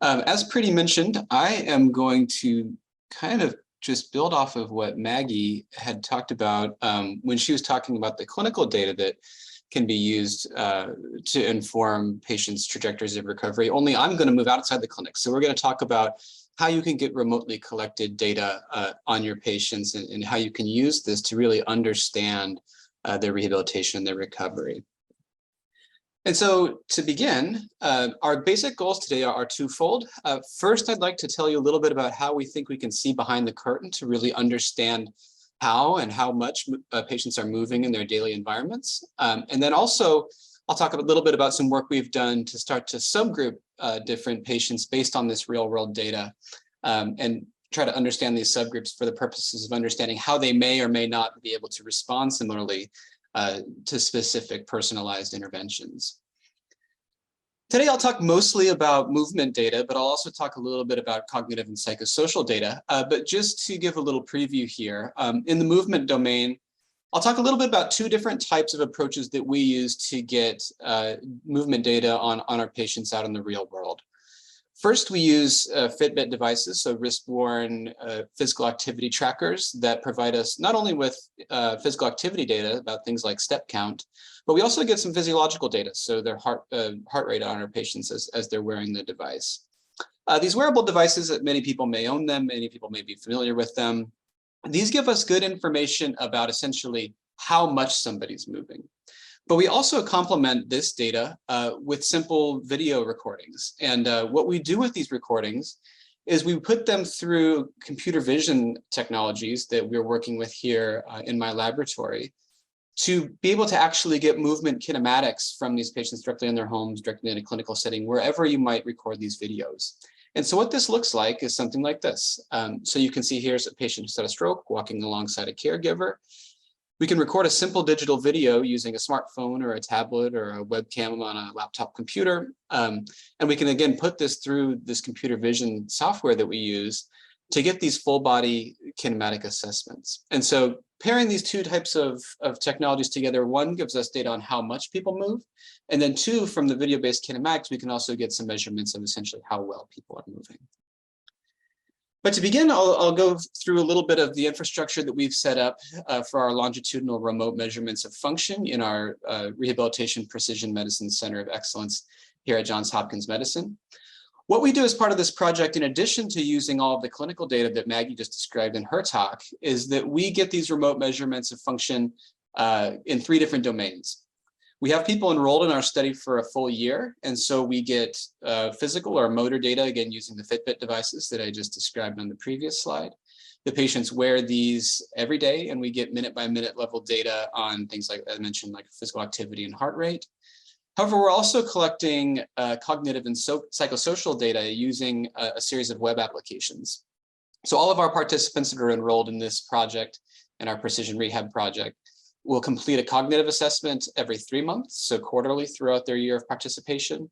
As Pretty mentioned, I am going to kind of just build off of what Maggie had talked about when she was talking about the clinical data that can be used to inform patients' trajectories of recovery. Only I'm going to move outside the clinic. So we're going to talk about how you can get remotely collected data on your patients and how you can use this to really understand their rehabilitation, their recovery. And so to begin, our basic goals today are twofold. First, I'd like to tell you a little bit about how we think we can see behind the curtain to really understand how and how much patients are moving in their daily environments. And then also, I'll talk a little bit about some work we've done to start to subgroup different patients based on this real world data and try to understand these subgroups for the purposes of understanding how they may or may not be able to respond similarly to specific personalized interventions. Today, I'll talk mostly about movement data, but I'll also talk a little bit about cognitive and psychosocial data. But just to give a little preview here, in the movement domain, I'll talk a little bit about two different types of approaches that we use to get movement data on our patients out in the real world. First, we use Fitbit devices, so wrist-worn physical activity trackers that provide us not only with physical activity data about things like step count, but we also get some physiological data, so their heart rate on our patients as they're wearing the device. These wearable devices, many people may own them, many people may be familiar with them. These give us good information about essentially how much somebody's moving. But we also complement this data with simple video recordings. And what we do with these recordings is we put them through computer vision technologies that we're working with here in my laboratory to be able to actually get movement kinematics from these patients directly in their homes, directly in a clinical setting, wherever you might record these videos. And so what this looks like is something like this. So you can see here's a patient who's had a stroke walking alongside a caregiver. We can record a simple digital video using a smartphone or a tablet or a webcam on a laptop computer. And we can, again, put this through this computer vision software that we use to get these full body kinematic assessments. And so pairing these two types of technologies together, one gives us data on how much people move. And then two, from the video-based kinematics, we can also get some measurements of essentially how well people are moving. But to begin, I'll go through a little bit of the infrastructure that we've set up for our longitudinal remote measurements of function in our Rehabilitation Precision Medicine Center of Excellence here at Johns Hopkins Medicine. What we do as part of this project, in addition to using all of the clinical data that Maggie just described in her talk, is that we get these remote measurements of function in three different domains. We have people enrolled in our study for a full year, and so we get physical or motor data, again, using the Fitbit devices that I just described on the previous slide. The patients wear these every day, and we get minute-by-minute level data on things like I mentioned, like physical activity and heart rate. However, we're also collecting cognitive and psychosocial data using a series of web applications. So all of our participants that are enrolled in this project and our Precision Rehab project will complete a cognitive assessment every 3 months, so quarterly throughout their year of participation.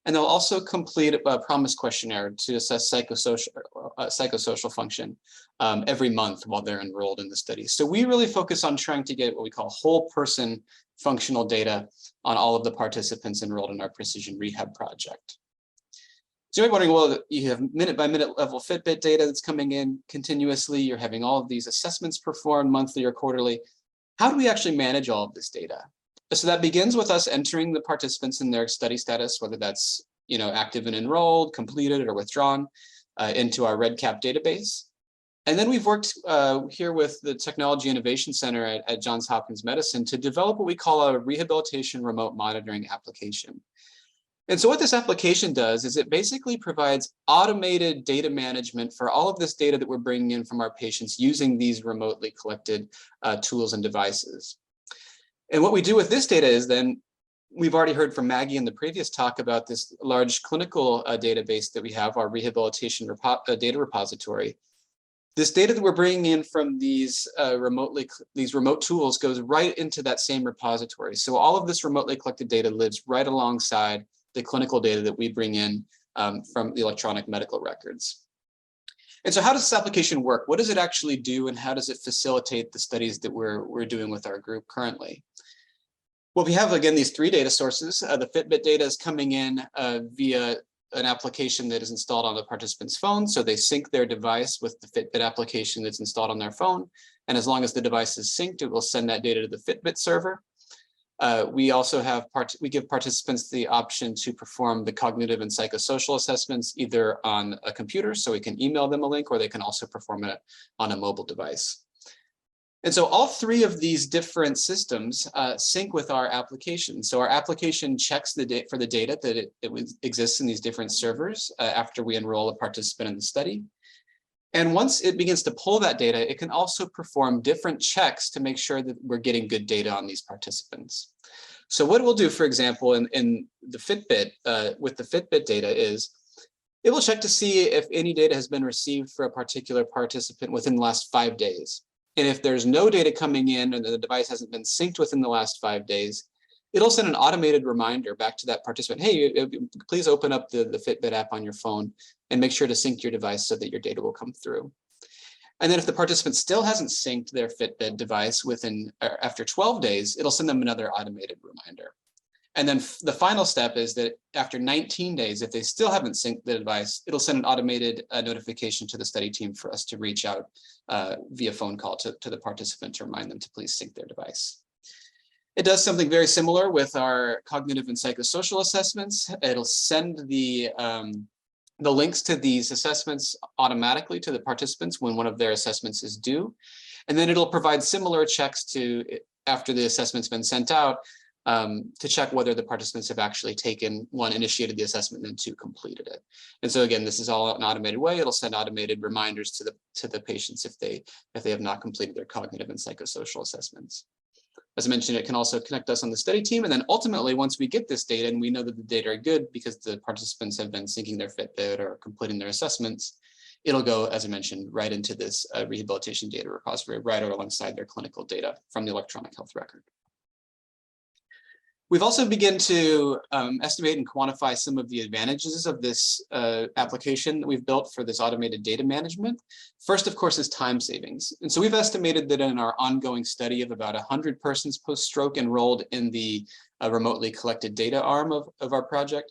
And they'll also complete a promise questionnaire to assess psychosocial function every month while they're enrolled in the study. So we really focus on trying to get what we call whole person functional data on all of the participants enrolled in our Precision Rehab project. So you're wondering, well, you have minute-by-minute level Fitbit data that's coming in continuously. You're having all of these assessments performed monthly or quarterly. How do we actually manage all of this data? So that begins with us entering the participants in their study status, whether that's active and enrolled, completed, or withdrawn, into our REDCap database. And then we've worked here with the Technology Innovation Center at Johns Hopkins Medicine to develop what we call a rehabilitation remote monitoring application. And so what this application does is it basically provides automated data management for all of this data that we're bringing in from our patients using these remotely collected tools and devices. And what we do with this data is then, we've already heard from Maggie in the previous talk about this large clinical database that we have, our rehabilitation data repository. This data that we're bringing in from these remote tools goes right into that same repository. So all of this remotely collected data lives right alongside the clinical data that we bring in from the electronic medical records. And so how does this application work? What does it actually do, and how does it facilitate the studies that we're doing with our group currently? Well, we have, again, these three data sources. The Fitbit data is coming in via an application that is installed on the participant's phone. So they sync their device with the Fitbit application that's installed on their phone. And as long as the device is synced, it will send that data to the Fitbit server. We also have, we give participants the option to perform the cognitive and psychosocial assessments either on a computer, so we can email them a link, or they can also perform it on a mobile device. And so all three of these different systems sync with our application. So our application checks for the data that it exists in these different servers after we enroll a participant in the study. And once it begins to pull that data, it can also perform different checks to make sure that we're getting good data on these participants. So what we'll do, for example, in the Fitbit, with the Fitbit data is, it will check to see if any data has been received for a particular participant within the last 5 days. And if there's no data coming in and the device hasn't been synced within the last 5 days, it'll send an automated reminder back to that participant. Hey, please open up the Fitbit app on your phone and make sure to sync your device so that your data will come through. And then if the participant still hasn't synced their Fitbit device after 12 days, it'll send them another automated reminder. And then the final step is that after 19 days, if they still haven't synced the device, it'll send an automated notification to the study team for us to reach out via phone call to the participant to remind them to please sync their device. It does something very similar with our cognitive and psychosocial assessments. It'll send the links to these assessments automatically to the participants when one of their assessments is due. And then it'll provide similar checks after the assessment's been sent out, to check whether the participants have actually initiated the assessment, and then 2, completed it. And so again, this is all an automated way. It'll send automated reminders to the patients if they have not completed their cognitive and psychosocial assessments. As I mentioned, it can also connect us on the study team. And then ultimately, once we get this data and we know that the data are good because the participants have been syncing their Fitbit or completing their assessments, it'll go, as I mentioned, right into this rehabilitation data repository, right alongside their clinical data from the electronic health record. We've also begun to estimate and quantify some of the advantages of this application that we've built for this automated data management. First, of course, is time savings. And so we've estimated that in our ongoing study of about 100 persons post-stroke enrolled in the remotely collected data arm of our project,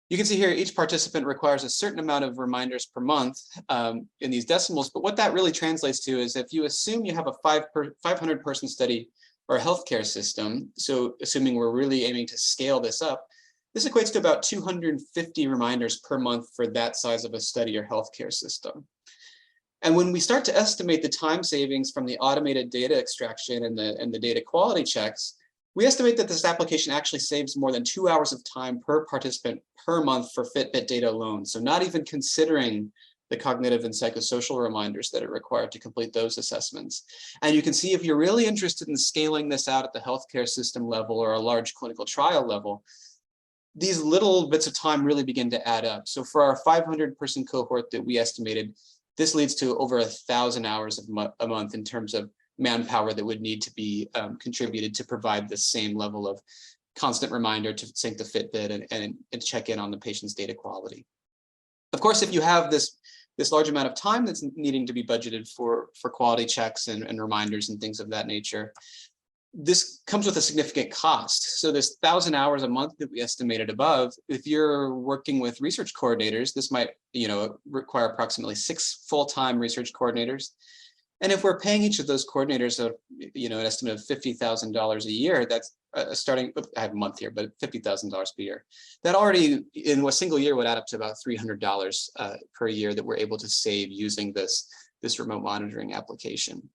you can see here each participant requires a certain amount of reminders per month in these decimals. But what that really translates to is if you assume you have a 500 person study or a healthcare system, so assuming we're really aiming to scale this up, this equates to about 250 reminders per month for that size of a study or healthcare system. And when we start to estimate the time savings from the automated data extraction and the data quality checks, we estimate that this application actually saves more than 2 hours of time per participant per month for Fitbit data alone. So not even considering the cognitive and psychosocial reminders that are required to complete those assessments. And you can see if you're really interested in scaling this out at the healthcare system level or a large clinical trial level, these little bits of time really begin to add up. So for our 500 person cohort that we estimated, this leads to over 1,000 hours a month in terms of manpower that would need to be contributed to provide the same level of constant reminder to sync the Fitbit and check in on the patient's data quality. Of course, if you have this large amount of time that's needing to be budgeted for quality checks and reminders and things of that nature, this comes with a significant cost. So this 1,000 hours a month that we estimated above, if you're working with research coordinators, this might require approximately 6 full-time research coordinators. And if we're paying each of those coordinators an estimate of $50,000 a year, that's starting, I have a month here, but $50,000 per year. That already in a single year would add up to about $300 per year that we're able to save using this remote monitoring application.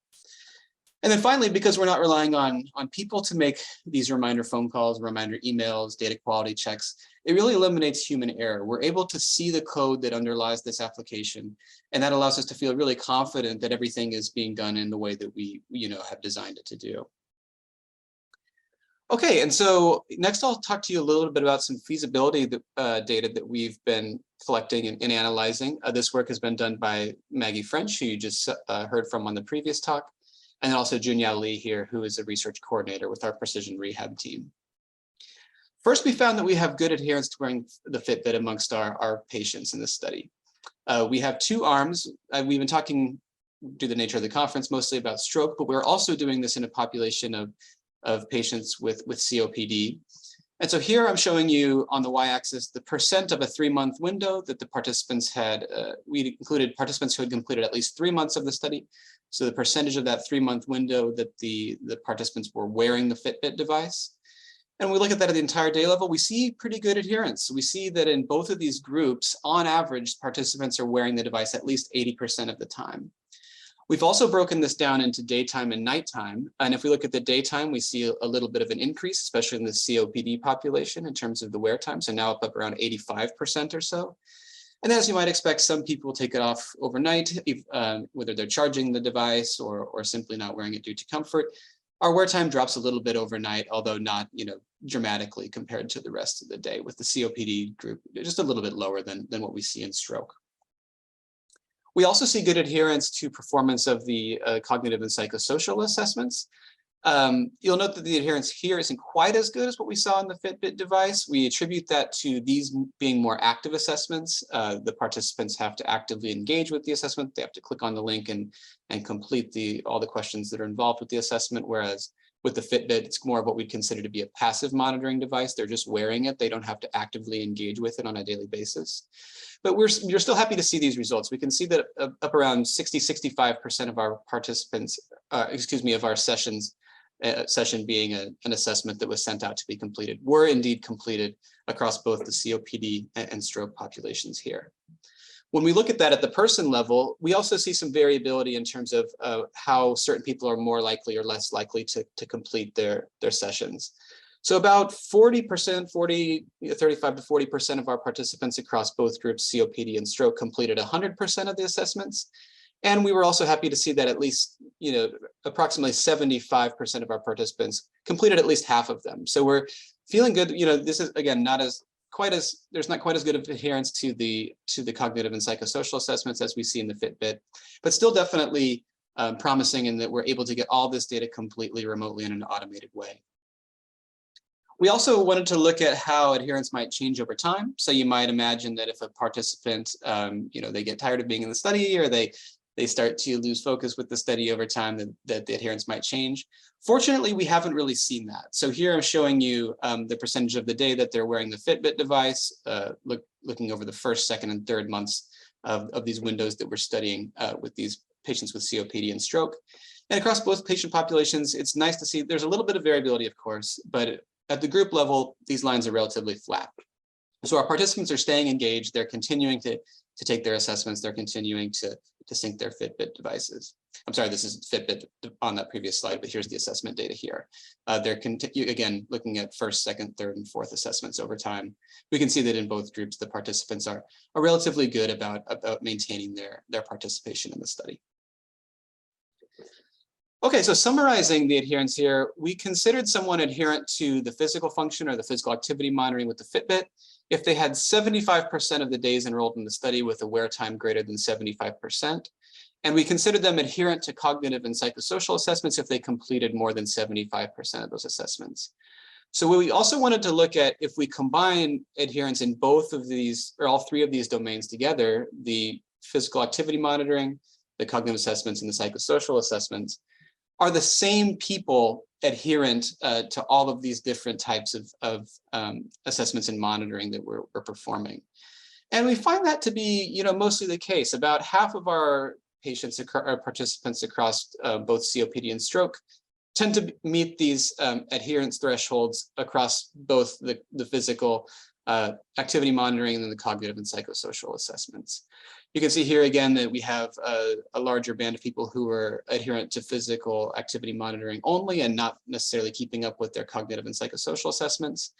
And then finally, because we're not relying on people to make these reminder phone calls, reminder emails, data quality checks, it really eliminates human error. We're able to see the code that underlies this application, and that allows us to feel really confident that everything is being done in the way that we have designed it to do. Okay, and so next I'll talk to you a little bit about some feasibility data that we've been collecting and analyzing. This work has been done by Maggie French, who you just heard from on the previous talk, and also Junyao Lee here, who is a research coordinator with our precision rehab team. First, we found that we have good adherence to wearing the Fitbit amongst our patients in this study. We have 2 arms. We've been talking, due to the nature of the conference, mostly about stroke, but we're also doing this in a population of patients with COPD. And so here I'm showing you on the y-axis the percent of a 3-month window that the participants had. We included participants who had completed at least 3 months of the study. So the percentage of that 3-month window that the participants were wearing the Fitbit device. And we look at that at the entire day level, we see pretty good adherence. We see that in both of these groups, on average, participants are wearing the device at least 80% of the time. We've also broken this down into daytime and nighttime. And if we look at the daytime, we see a little bit of an increase, especially in the COPD population in terms of the wear time. So now up around 85% or so. And as you might expect, some people take it off overnight, whether they're charging the device or simply not wearing it due to comfort. Our wear time drops a little bit overnight, although not, dramatically compared to the rest of the day, with the COPD group just a little bit lower than what we see in stroke. We also see good adherence to performance of the cognitive and psychosocial assessments. You'll note that the adherence here isn't quite as good as what we saw in the Fitbit device. We attribute that to these being more active assessments. The participants have to actively engage with the assessment. They have to click on the link and complete all the questions that are involved with the assessment, whereas with the Fitbit, it's more of what we'd consider to be a passive monitoring device. They're just wearing it. They don't have to actively engage with it on a daily basis. But we're still happy to see these results. We can see that up around 65% of our participants, of our sessions, session being an assessment that was sent out to be completed, were indeed completed across both the COPD and stroke populations here. When we look at that at the person level, we also see some variability in terms of how certain people are more likely or less likely to complete their sessions. So about 35 to 40% of our participants across both groups, COPD and stroke, completed 100% of the assessments. And we were also happy to see that at least, approximately 75% of our participants completed at least half of them. So we're feeling good. This is, again, there's not quite as good of adherence to the cognitive and psychosocial assessments as we see in the Fitbit, but still definitely promising in that we're able to get all this data completely remotely in an automated way. We also wanted to look at how adherence might change over time. So you might imagine that if a participant, they get tired of being in the study, or they start to lose focus with the study over time, that the adherence might change. Fortunately, we haven't really seen that. So here I'm showing you the percentage of the day that they're wearing the Fitbit device, looking over the first, second, and third months of these windows that we're studying with these patients with COPD and stroke. And across both patient populations, it's nice to see there's a little bit of variability, of course, but at the group level, these lines are relatively flat. So our participants are staying engaged. They're continuing to take their assessments. They're continuing to sync their Fitbit devices. I'm sorry, this is Fitbit on that previous slide, but here's the assessment data here. They're again looking at first, second, third, and fourth assessments over time. We can see that in both groups, the participants are relatively good about maintaining their participation in the study. Okay, so summarizing the adherence here, we considered someone adherent to the physical function or the physical activity monitoring with the Fitbit if they had 75% of the days enrolled in the study with a wear time greater than 75%. And we considered them adherent to cognitive and psychosocial assessments if they completed more than 75% of those assessments. So we also wanted to look at if we combine adherence in both of these, or all three of these domains together, the physical activity monitoring, the cognitive assessments, and the psychosocial assessments, are the same people adherent to all of these different types of assessments and monitoring that we're performing. And we find that to be, mostly the case. About half of our patients or participants across both COPD and stroke tend to meet these adherence thresholds across both the physical activity monitoring and then the cognitive and psychosocial assessments. You can see here again that we have a larger band of people who are adherent to physical activity monitoring only and not necessarily keeping up with their cognitive and psychosocial assessments.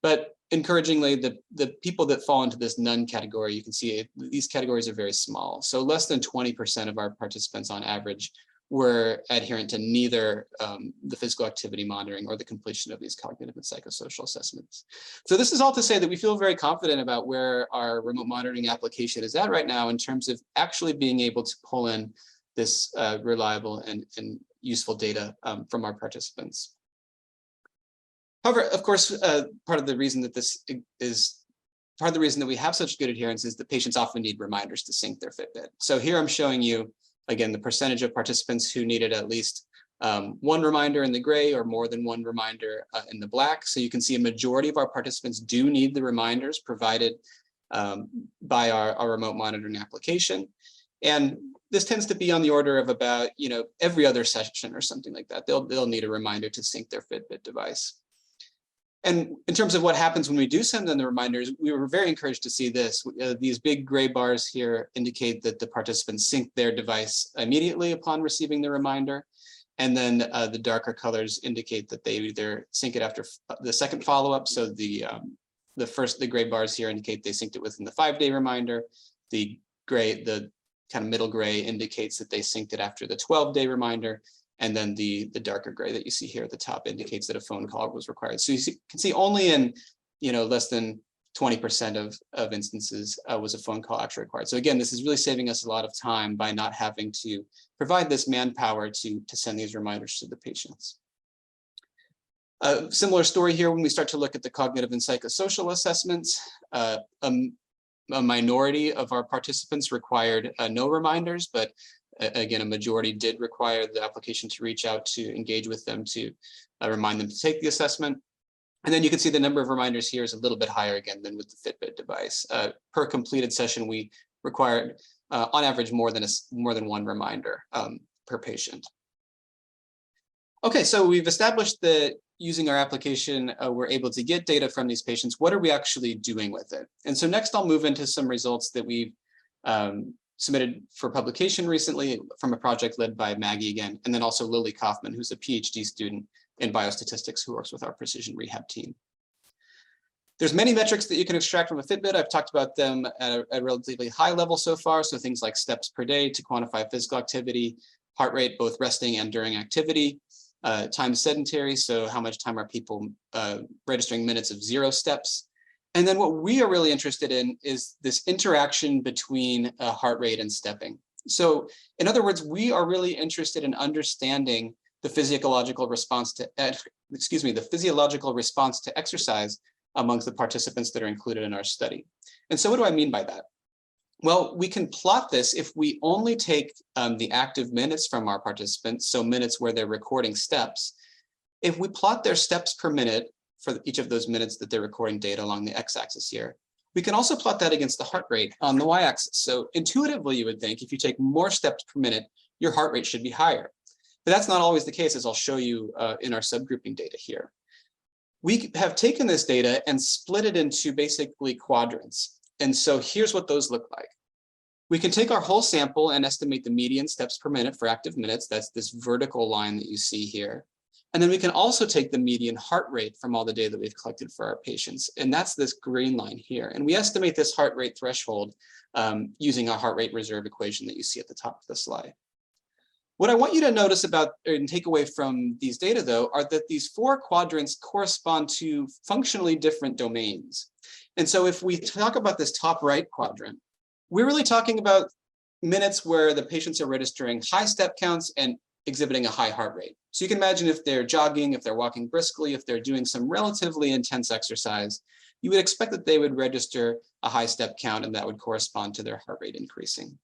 But encouragingly, the people that fall into this none category, you can see these categories are very small. So less than 20% of our participants on average were adherent to neither the physical activity monitoring or the completion of these cognitive and psychosocial assessments. So this is all to say that we feel very confident about where our remote monitoring application is at right now in terms of actually being able to pull in this reliable and useful data from our participants. However, of course, part of the reason that we have such good adherence is that patients often need reminders to sync their Fitbit. So here I'm showing you, again, the percentage of participants who needed at least one reminder in the gray or more than one reminder in the black. So you can see a majority of our participants do need the reminders provided by our remote monitoring application. And this tends to be on the order of about, every other session or something like that. They'll need a reminder to sync their Fitbit device. And in terms of what happens when we do send them the reminders, we were very encouraged to see this. These big gray bars here indicate that the participants sync their device immediately upon receiving the reminder. And then the darker colors indicate that they either sync it after the second follow-up. So the gray bars here indicate they synced it within the 5-day reminder. The kind of middle gray indicates that they synced it after the 12-day reminder. And then the darker gray that you see here at the top indicates that a phone call was required. So you can see only in less than 20% of instances was a phone call actually required. So again, this is really saving us a lot of time by not having to provide this manpower to send these reminders to the patients. A similar story here when we start to look at the cognitive and psychosocial assessments. A minority of our participants required no reminders, but again, a majority did require the application to reach out to engage with them to remind them to take the assessment. And then you can see the number of reminders here is a little bit higher again than with the Fitbit device. Per completed session, we required on average more than one reminder per patient. Okay, so we've established that using our application, we're able to get data from these patients. What are we actually doing with it? And so next I'll move into some results that we've submitted for publication recently from a project led by Maggie again, and then also Lily Kaufman, who's a PhD student in biostatistics who works with our precision rehab team. There's many metrics that you can extract from a Fitbit. I've talked about them at a relatively high level so far. So things like steps per day to quantify physical activity, heart rate, both resting and during activity, time sedentary. So how much time are people registering minutes of 0 steps? And then what we are really interested in is this interaction between heart rate and stepping. So in other words, we are really interested in understanding the physiological response to exercise amongst the participants that are included in our study. And so what do I mean by that? Well, we can plot this if we only take the active minutes from our participants, so minutes where they're recording steps. If we plot their steps per minute for each of those minutes that they're recording data along the x-axis here, we can also plot that against the heart rate on the y-axis. So intuitively, you would think if you take more steps per minute, your heart rate should be higher. But that's not always the case, as I'll show you in our subgrouping data here. We have taken this data and split it into basically quadrants. And so here's what those look like. We can take our whole sample and estimate the median steps per minute for active minutes. That's this vertical line that you see here. And then we can also take the median heart rate from all the data that we've collected for our patients. And that's this green line here. And we estimate this heart rate threshold using our heart rate reserve equation that you see at the top of the slide. What I want you to notice about and take away from these data, though, are that these 4 quadrants correspond to functionally different domains. And so if we talk about this top right quadrant, we're really talking about minutes where the patients are registering high step counts and exhibiting a high heart rate. So you can imagine if they're jogging, if they're walking briskly, if they're doing some relatively intense exercise, you would expect that they would register a high step count and that would correspond to their heart rate increasing.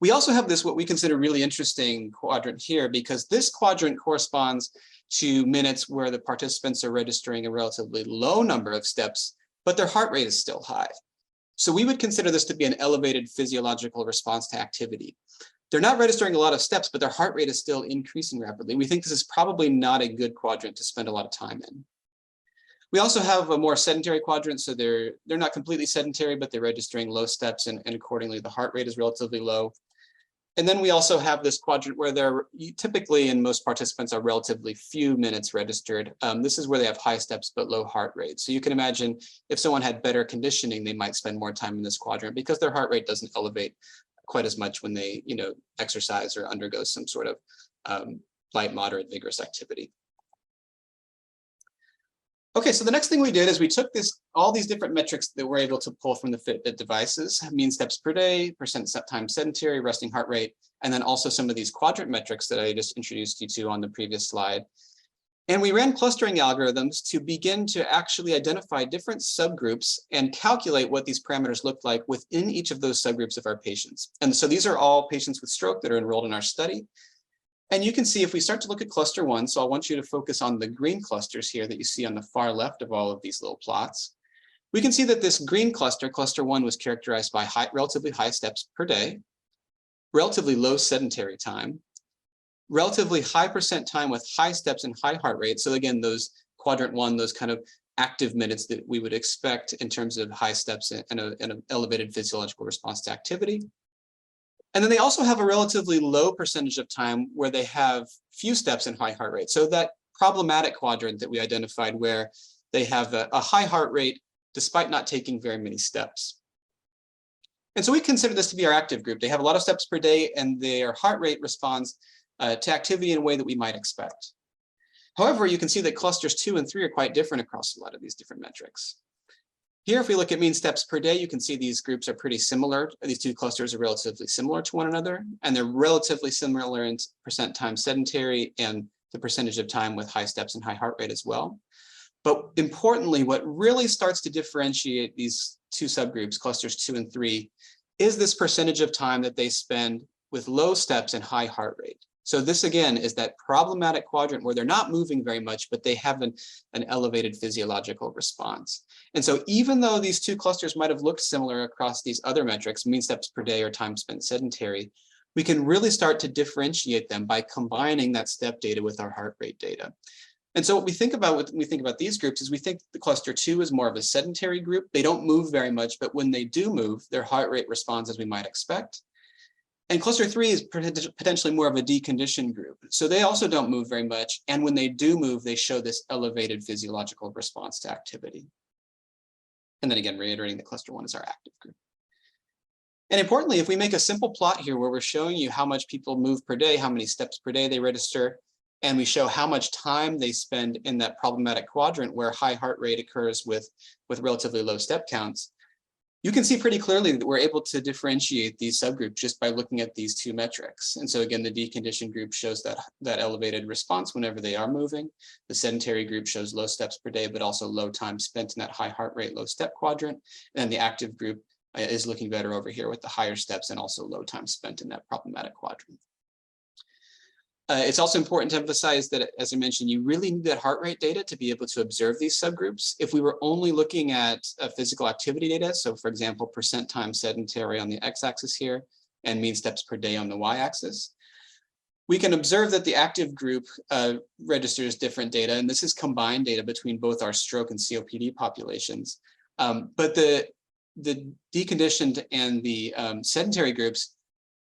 We also have this, what we consider really interesting quadrant here, because this quadrant corresponds to minutes where the participants are registering a relatively low number of steps, but their heart rate is still high. So we would consider this to be an elevated physiological response to activity. They're not registering a lot of steps, but their heart rate is still increasing rapidly. We think this is probably not a good quadrant to spend a lot of time in. We also have a more sedentary quadrant, so they're not completely sedentary, but they're registering low steps, and accordingly the heart rate is relatively low. And then we also have this quadrant where there typically in most participants are relatively few minutes registered. This is where they have high steps but low heart rate. So you can imagine if someone had better conditioning, they might spend more time in this quadrant because their heart rate doesn't elevate quite as much when they exercise or undergo some sort of light, moderate, vigorous activity. Okay, so the next thing we did is we took all these different metrics that we're able to pull from the Fitbit devices, mean steps per day, percent time sedentary, resting heart rate, and then also some of these quadrant metrics that I just introduced you to on the previous slide. And we ran clustering algorithms to begin to actually identify different subgroups and calculate what these parameters look like within each of those subgroups of our patients. And so these are all patients with stroke that are enrolled in our study. And you can see if we start to look at cluster 1, so I want you to focus on the green clusters here that you see on the far left of all of these little plots. We can see that this green cluster, cluster 1, was characterized by relatively high steps per day, relatively low sedentary time, relatively high percent time with high steps and high heart rate. So again, those quadrant 1, those kind of active minutes that we would expect in terms of high steps and an elevated physiological response to activity. And then they also have a relatively low percentage of time where they have few steps and high heart rate. So that problematic quadrant that we identified where they have a high heart rate despite not taking very many steps. And so we consider this to be our active group. They have a lot of steps per day and their heart rate responds to activity in a way that we might expect. However, you can see that clusters 2 and 3 are quite different across a lot of these different metrics. Here, if we look at mean steps per day, you can see these groups are pretty similar. These two clusters are relatively similar to one another, and they're relatively similar in percent time sedentary and the percentage of time with high steps and high heart rate as well. But importantly, what really starts to differentiate these two subgroups, clusters 2 and 3, is this percentage of time that they spend with low steps and high heart rate. So this, again, is that problematic quadrant where they're not moving very much, but they have an elevated physiological response. And so even though these two clusters might have looked similar across these other metrics, mean steps per day or time spent sedentary, we can really start to differentiate them by combining that step data with our heart rate data. And so what we think about when we think about these groups is we think the cluster 2 is more of a sedentary group. They don't move very much, but when they do move, their heart rate responds as we might expect. And cluster 3 is potentially more of a deconditioned group. So they also don't move very much. And when they do move, they show this elevated physiological response to activity. And then again, reiterating that cluster 1 is our active group. And importantly, if we make a simple plot here where we're showing you how much people move per day, how many steps per day they register, and we show how much time they spend in that problematic quadrant where high heart rate occurs with relatively low step counts, you can see pretty clearly that we're able to differentiate these subgroups just by looking at these two metrics. And so again, the deconditioned group shows that elevated response whenever they are moving. The sedentary group shows low steps per day, but also low time spent in that high heart rate, low step quadrant. And then the active group is looking better over here with the higher steps and also low time spent in that problematic quadrant. It's also important to emphasize that, as I mentioned, you really need that heart rate data to be able to observe these subgroups. If we were only looking at physical activity data, so for example, percent time sedentary on the x-axis here and mean steps per day on the y-axis, we can observe that the active group registers different data, and this is combined data between both our stroke and COPD populations. But the deconditioned and the sedentary groups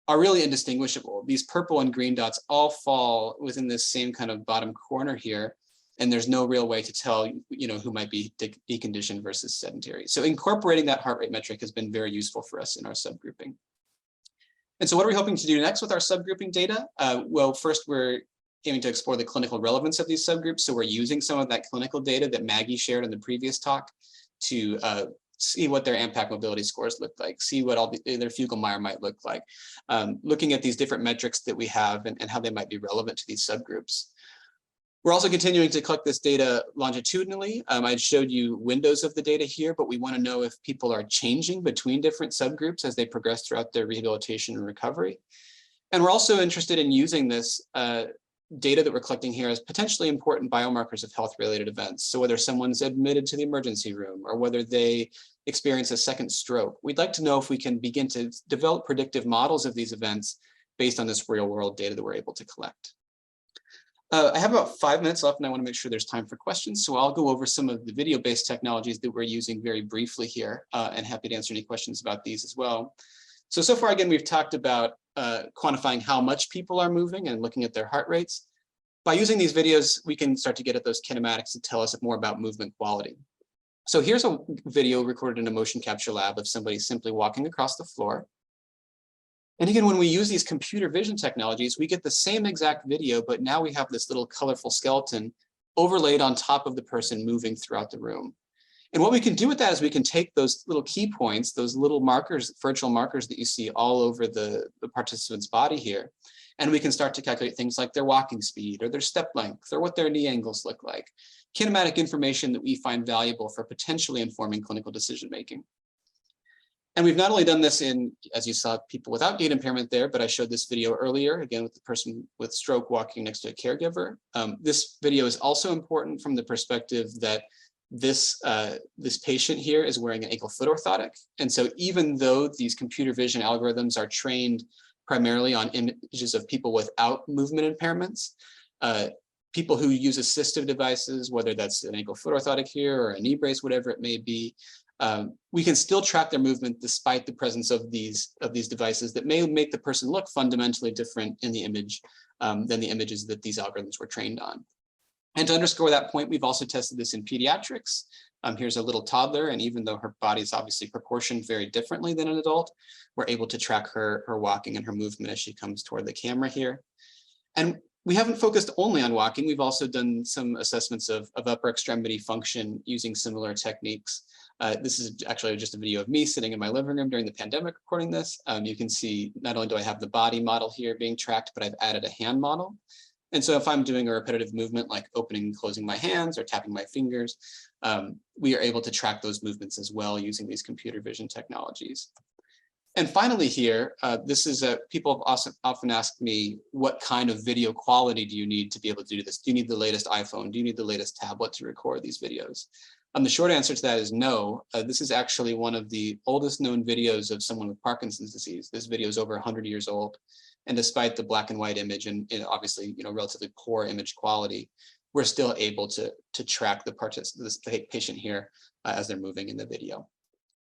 are really indistinguishable. These purple and green dots all fall within this same kind of bottom corner here, and there's no real way to tell, who might be deconditioned versus sedentary. So incorporating that heart rate metric has been very useful for us in our subgrouping. And so what are we hoping to do next with our subgrouping data? Well, first we're aiming to explore the clinical relevance of these subgroups. So we're using some of that clinical data that Maggie shared in the previous talk to see what their AMPAC mobility scores look like, see what all their Fugl-Meyer might look like, looking at these different metrics that we have and how they might be relevant to these subgroups. We're also continuing to collect this data longitudinally. I showed you windows of the data here, but we want to know if people are changing between different subgroups as they progress throughout their rehabilitation and recovery. And we're also interested in using this data that we're collecting here as potentially important biomarkers of health-related events. So whether someone's admitted to the emergency room or whether they experience a second stroke, we'd like to know if we can begin to develop predictive models of these events based on this real-world data that we're able to collect. I have about 5 minutes left and I want to make sure there's time for questions. So I'll go over some of the video-based technologies that we're using very briefly here and happy to answer any questions about these as well. So far, again, we've talked about quantifying how much people are moving and looking at their heart rates. By using these videos, we can start to get at those kinematics to tell us more about movement quality. So here's a video recorded in a motion capture lab of somebody simply walking across the floor. And again, when we use these computer vision technologies, we get the same exact video, but now we have this little colorful skeleton overlaid on top of the person moving throughout the room. And what we can do with that is we can take those little key points, those little markers, virtual markers that you see all over the participant's body here, and we can start to calculate things like their walking speed or their step length or what their knee angles look like. Kinematic information that we find valuable for potentially informing clinical decision-making. And we've not only done this in, as you saw, people without gait impairment there, but I showed this video earlier, again, with the person with stroke walking next to a caregiver. This video is also important from the perspective that this patient here is wearing an ankle-foot orthotic. And so even though these computer vision algorithms are trained primarily on images of people without movement impairments, people who use assistive devices, whether that's an ankle-foot orthotic here or a knee brace, whatever it may be, we can still track their movement despite the presence of these devices that may make the person look fundamentally different in the image than the images that these algorithms were trained on. And to underscore that point, we've also tested this in pediatrics. Here's a little toddler, and even though her body is obviously proportioned very differently than an adult, we're able to track her walking and her movement as she comes toward the camera here. And we haven't focused only on walking. We've also done some assessments of upper extremity function using similar techniques. This is actually just a video of me sitting in my living room during the pandemic recording this. You can see not only do I have the body model here being tracked, but I've added a hand model. And so if I'm doing a repetitive movement like opening and closing my hands or tapping my fingers, we are able to track those movements as well using these computer vision technologies. And finally here, this is people have often asked me, what kind of video quality do you need to be able to do this? Do you need the latest iPhone? Do you need the latest tablet to record these videos? The short answer to that is no. This is actually one of the oldest known videos of someone with Parkinson's disease. This video is over 100 years old. And despite the black and white image and obviously relatively poor image quality, we're still able to track the patient here as they're moving in the video.